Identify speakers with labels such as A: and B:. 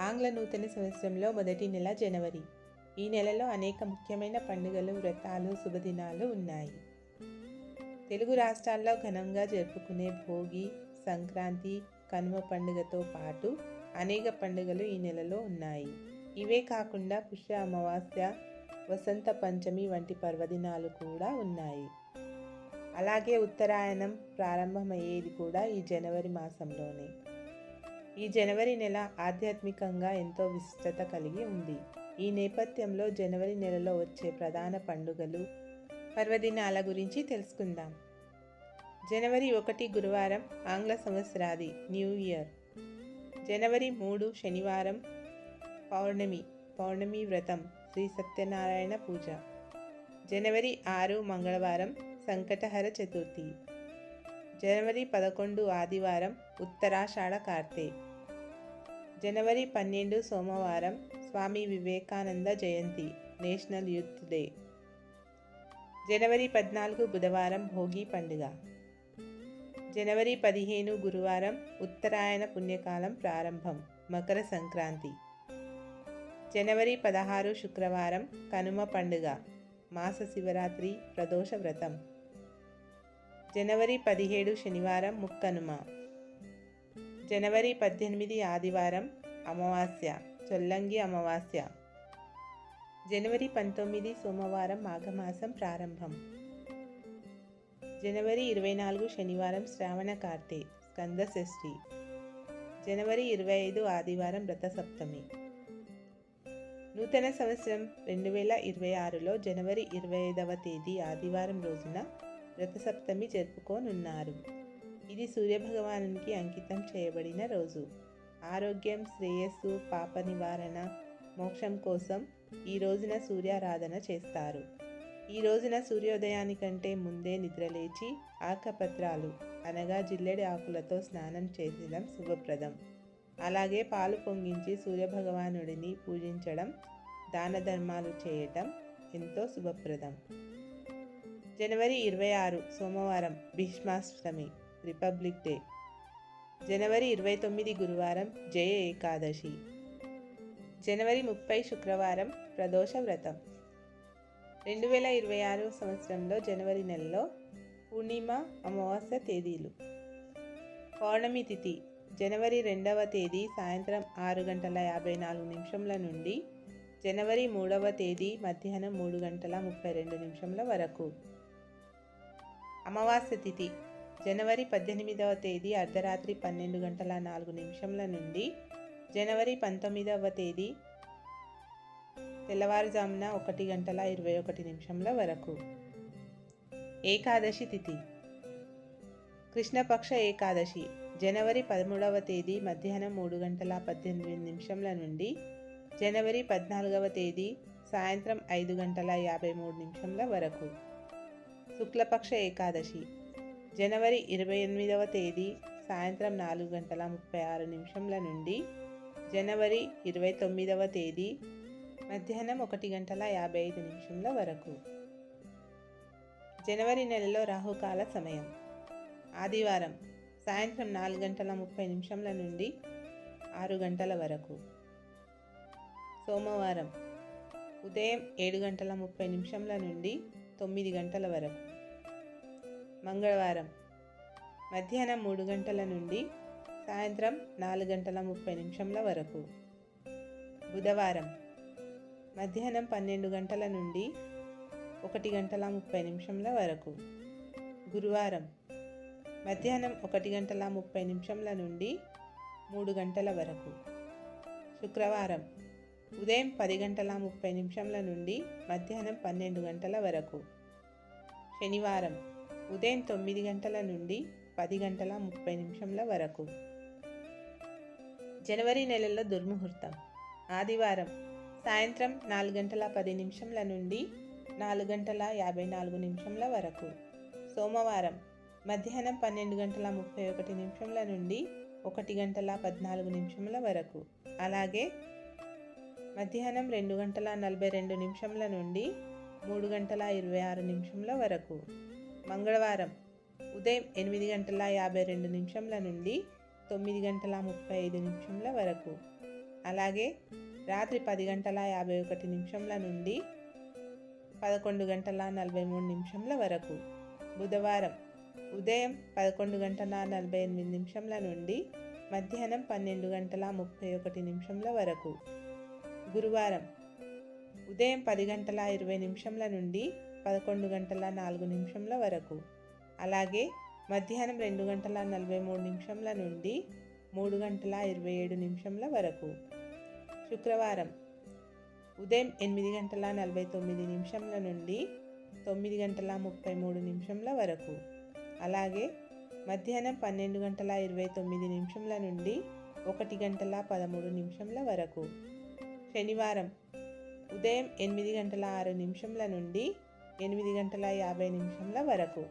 A: ఆంగ్ల నూతన సంవత్సరంలో మొదటి నెల జనవరి. ఈ నెలలో అనేక ముఖ్యమైన పండుగలు, వ్రతాలు, శుభదినాలు ఉన్నాయి. తెలుగు రాష్ట్రాల్లో ఘనంగా జరుపుకునే భోగి, సంక్రాంతి, కనుమ పండుగతో పాటు అనేక పండుగలు ఈ నెలలో ఉన్నాయి. ఇవే కాకుండా పుష్య అమావాస్య, వసంత పంచమి వంటి పర్వదినాలు కూడా ఉన్నాయి. అలాగే ఉత్తరాయణం ప్రారంభమయ్యేది కూడా ఈ జనవరి మాసంలోనే. ఈ జనవరి నెల ఆధ్యాత్మికంగా ఎంతో విశిష్టత కలిగి ఉంది. ఈ నేపథ్యంలో జనవరి నెలలో వచ్చే ప్రధాన పండుగలు, పర్వదినాల గురించి తెలుసుకుందాం. జనవరి 1 గురువారం, ఆంగ్ల సంవత్సరాది న్యూ ఇయర్. జనవరి 3 శనివారం, పౌర్ణమి వ్రతం, శ్రీ సత్యనారాయణ పూజ. జనవరి 6 మంగళవారం, సంకటహర చతుర్థి. జనవరి 11 ఆదివారం, ఉత్తరాషాఢ కార్తె. జనవరి 12 సోమవారం, స్వామి వివేకానంద జయంతి, నేషనల్ యూత్ డే. జనవరి 14 బుధవారం, భోగి పండుగ. జనవరి 15 గురువారం, ఉత్తరాయణ పుణ్యకాలం ప్రారంభం, మకర సంక్రాంతి. జనవరి 16 శుక్రవారం, కనుమ పండుగ, మాస శివరాత్రి, ప్రదోష వ్రతం. జనవరి 17 శనివారం, ముక్కనుమ. జనవరి 18 ఆదివారం, అమావాస్య, చొల్లంగి అమావాస్య. జనవరి 19 సోమవారం, మాఘమాసం ప్రారంభం. జనవరి 24 శనివారం, శ్రావణ కార్తె, స్కంద షష్ఠి. జనవరి 25 ఆదివారం, రథ సప్తమి. నూతన సంవత్సరం 2026లో జనవరి 25వ తేదీ ఆదివారం రోజున రథసప్తమి జరుపుకోనున్నారు. ఇది సూర్యభగవానునికి అంకితం చేయబడిన రోజు. ఆరోగ్యం, శ్రేయస్సు, పాప నివారణ, మోక్షం కోసం ఈ రోజున సూర్యారాధన చేస్తారు. ఈ రోజున సూర్యోదయానికంటే ముందే నిద్రలేచి ఆకపత్రాలు అనగా జిల్లెడి ఆకులతో స్నానం చేసడం శుభప్రదం. అలాగే పాలు పొంగించి సూర్యభగవానుడిని పూజించడం, దాన ధర్మాలు చేయటం ఎంతో శుభప్రదం. జనవరి 26 సోమవారం, భీష్మాష్టమి, రిపబ్లిక్ డే. జనవరి 29 గురువారం, జయ ఏకాదశి. జనవరి 30 శుక్రవారం, ప్రదోష వ్రతం. 2026 సంవత్సరంలో జనవరి నెలలో పూర్ణిమ, అమావాస్య తేదీలు. పౌర్ణమి తిథి జనవరి 2వ తేదీ సాయంత్రం 6:54 నుండి జనవరి 3వ తేదీ మధ్యాహ్నం 3:32 వరకు. అమావాస్య తిథి జనవరి 18వ తేదీ అర్ధరాత్రి 12:04 నుండి జనవరి 19వ తేదీ తెల్లవారుజామున 1:21 వరకు. ఏకాదశి తిథి కృష్ణపక్ష ఏకాదశి జనవరి 13వ తేదీ మధ్యాహ్నం 3:18 నుండి జనవరి 14వ తేదీ సాయంత్రం 5:53 వరకు. శుక్లపక్ష ఏకాదశి జనవరి 28వ తేదీ సాయంత్రం 4:36 నుండి జనవరి 29వ తేదీ మధ్యాహ్నం 1:55 వరకు. జనవరి నెలలో రాహుకాల సమయం ఆదివారం సాయంత్రం 4:30 నుండి 6 గంటల వరకు. సోమవారం ఉదయం 7:30 నుండి 9 గంటల వరకు. మంగళవారం మధ్యాహ్నం 3 గంటల నుండి సాయంత్రం 4:30 వరకు. బుధవారం మధ్యాహ్నం 12 గంటల నుండి 1:30 వరకు. గురువారం మధ్యాహ్నం 1:30 నుండి 3 గంటల వరకు. శుక్రవారం ఉదయం 10:30 నుండి మధ్యాహ్నం 12 గంటల వరకు. శనివారం ఉదయం 9 గంటల నుండి 10:30 వరకు. జనవరి నెలలో దుర్ముహూర్తం ఆదివారం సాయంత్రం 4:10 నుండి 4:54 వరకు. సోమవారం మధ్యాహ్నం 12:31 నుండి 1:14 వరకు. అలాగే మధ్యాహ్నం 2:42 నుండి 3:26 వరకు. మంగళవారం ఉదయం 8:52 నుండి 9:35 వరకు. అలాగే రాత్రి 10 గంటల 51 నిమిషంల నుండి 11 గంటల 43 నిమిషంల వరకు. బుధవారం ఉదయం 11 గంటల 48 నిమిషంల నుండి మధ్యాహ్నం 12 గంటల 31 నిమిషంల వరకు. గురువారం ఉదయం 10 గంటల 20 నిమిషంల నుండి 11 గంటల 4 నిమిషంల వరకు. అలాగే మధ్యాహ్నం 2 గంటల 43 నిమిషంల నుండి 3 గంటల 27 నిమిషంల వరకు. శుక్రవారం ఉదయం 8 గంటల 49 నిమిషంల నుండి 9 గంటల 33 నిమిషంల వరకు. అలాగే మధ్యాహ్నం 12 గంటల 29 నిమిషంల నుండి 1 గంటల 13 నిమిషంల వరకు. శనివారం ఉదయం 8 గంటల 6 నిమిషంల నుండి 8 గంటల 50 నిమిషంల వరకు.